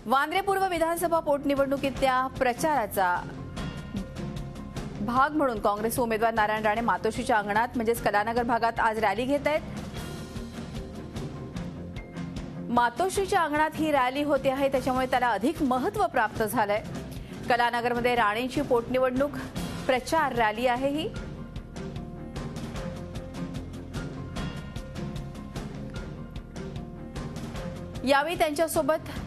वांद्रे पूर्व विधानसभा पोटनिवडणुकीतल्या प्रचाराचा भाग म्हणून काँग्रेस उमेदवार नारायण राणे मातोश्रीच्या अंगणात म्हणजेच कलानगर भागात आज रॅली घेत आहेत। मातोश्रीच्या अंगणात ही रॅली होते आहे, त्याच्यामुळे त्याला अधिक महत्त्व प्राप्त झालंय। कलानगरमध्ये राणेंची पोटनिवडणूक प्रचार रॅली आहे ही। यावेळी त्यांच्यासोबत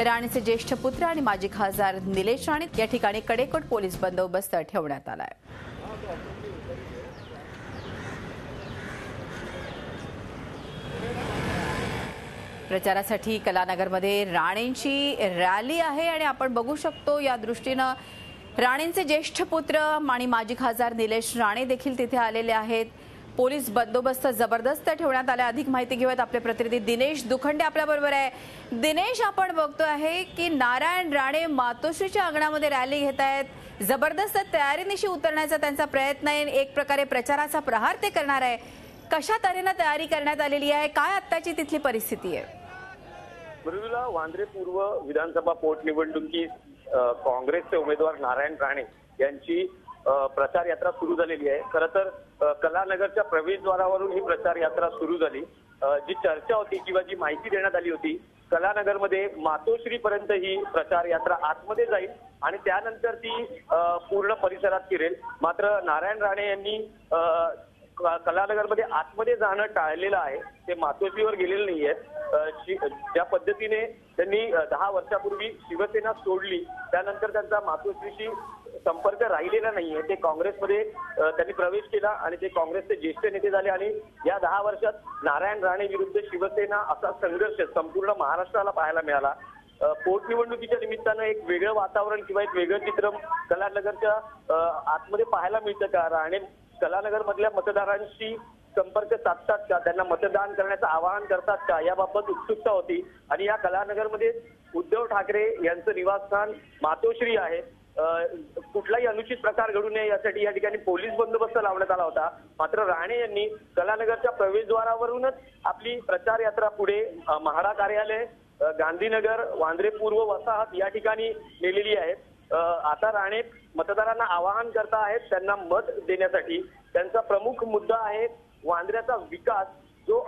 राणेचे ज्येष्ठ पुत्र आणि माजी खासदार निलेश राणे। या ठिकाणी कडेकोट पोलीस बंदोबस्त ठेवण्यात आलाय। प्रचारासाठी कलानगरमध्ये राणेंची रॅली आहे आणि आपण बघू शकतो या दृष्टीने राणेंचे ज्येष्ठ पुत्र आणि माजी खासदार निलेश राणे देखील तिथे आलेले आहेत। पोलीस बंदोबस्त जबरदस्त ठेवण्यात आला। अधिक माहिती घेऊयात आपले प्रतिनिधी दिनेश दुखंडे आपल्या बरोबर आहे। दिनेश, आपण बघतो आहे की नारायण राणे मातोश्रीच्या अंगणामध्ये रॅली घेत आहेत। जबरदस्त तयारीनिशी उतरण्याचा त्यांचा प्रयत्न आहे। एक प्रकारे प्रचाराचा प्रहार ते करणार आहे। कशा तऱ्हेने तयारी करण्यात आलेली आहे, काय आत्ताची तिथली परिस्थिती आहे? मृदुला, वांद्रे पूर्व विधानसभा पोटनिवडणुकीत काँग्रेसचे उमेदवार नारायण राणे यांची प्रचार यात्रा सुरू झालेली आहे। खरं तर कलानगरच्या प्रवेशद्वारावरून ही प्रचार यात्रा सुरू झाली। जी चर्चा होती किंवा जी माहिती देण्यात आली होती, कलानगरमध्ये मातोश्रीपर्यंत ही प्रचार यात्रा आतमध्ये जाईल आणि त्यानंतर ती पूर्ण परिसरात फिरेल। मात्र नारायण राणे यांनी कलानगरमध्ये आतमध्ये जाणं टाळलेलं आहे। ते मातोश्रीवर गेलेले नाहीये। ज्या पद्धतीने त्यांनी 10 वर्षापूर्वी शिवसेना सोडली, त्यानंतर त्यांचा मातोश्रीशी संपर्क राहिलेला नाहीये। ते काँग्रेसमध्ये त्यांनी प्रवेश केला आणि ते काँग्रेसचे ज्येष्ठ नेते झाले आणि या 10 वर्षात नारायण राणे विरुद्ध शिवसेना असा संघर्ष संपूर्ण महाराष्ट्राला पाहायला मिळाला। पोटनिवडणुकीच्या निमित्तानं एक वेगळं वातावरण किंवा एक वेगळं चित्र कलानगरच्या आतमध्ये पाहायला मिळतं का? राणे कलानगर मधल्या मतदारांशी संपर्क साधतात का? त्यांना मतदान करण्याचं आवाहन करतात का? याबाबत उत्सुकता होती आणि या कलानगरमध्ये उद्धव ठाकरे यांचं निवासस्थान मातोश्री आहे। कुठलाही अनुचित प्रकार घडू नये यासाठी या ठिकाणी पोलीस बंदोबस्त लावण्यात आला होता। मात्र राणे यांनी कलानगरच्या प्रवेशद्वारावरूनच आपली प्रचार यात्रा पुढे म्हाडा कार्यालय, गांधीनगर, वांद्रे पूर्व वसाहत या ठिकाणी नेलेली आहे। आता राणे मतदारांना आवाहन करता आहेत त्यांना मत देण्यासाठी। त्यांचा प्रमुख मुद्दा आहे वांद्र्याचा विकास, जो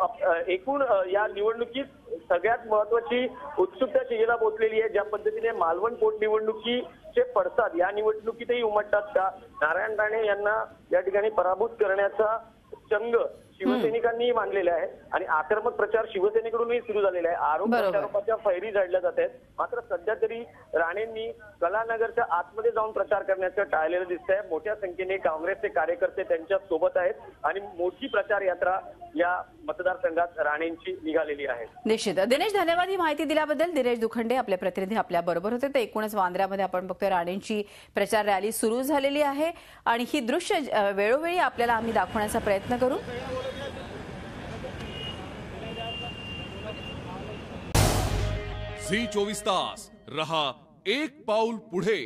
एकूण या निवडणुकीत सगळ्यात महत्वाची उत्सुकता शिगेला पोहोचलेली आहे। ज्या पद्धतीने मालवण पोटनिवडणुकीचे पडसाद या निवडणुकीतही उमटतात का? नारायण राणे यांना या ठिकाणी पराभूत करण्याचा चंग शिवसैनिकांनी मानलेला आहे आणि आक्रमक प्रचार शिवसेनेकडूनही सुरू झालेला आहे। आरोपाच्या फैरी झडल्या जात आहेत। मात्र सध्या तरी राणेंनी कलानगरच्या आतमध्ये जाऊन प्रचार करण्याचं टाळलेलं दिसतंय। मोठ्या संख्येने काँग्रेसचे कार्यकर्ते त्यांच्या सोबत आहेत आणि मोठी प्रचार यात्रा या मतदारसंघात राणेंची निघालेली आहे। निश्चित दिनेश, धन्यवाद ही माहिती दिल्याबद्दल। दिनेश दुखंडे आपले प्रतिनिधी आपल्या बरोबर होते। तर एकूणच वांद्र्यामध्ये आपण बघतोय राणेंची प्रचार रॅली सुरू झालेली आहे आणि ही दृश्य वेळोवेळी आपल्याला आम्ही दाखवण्याचा प्रयत्न करू। झी 24 तास रहा एक पाऊल पुढे।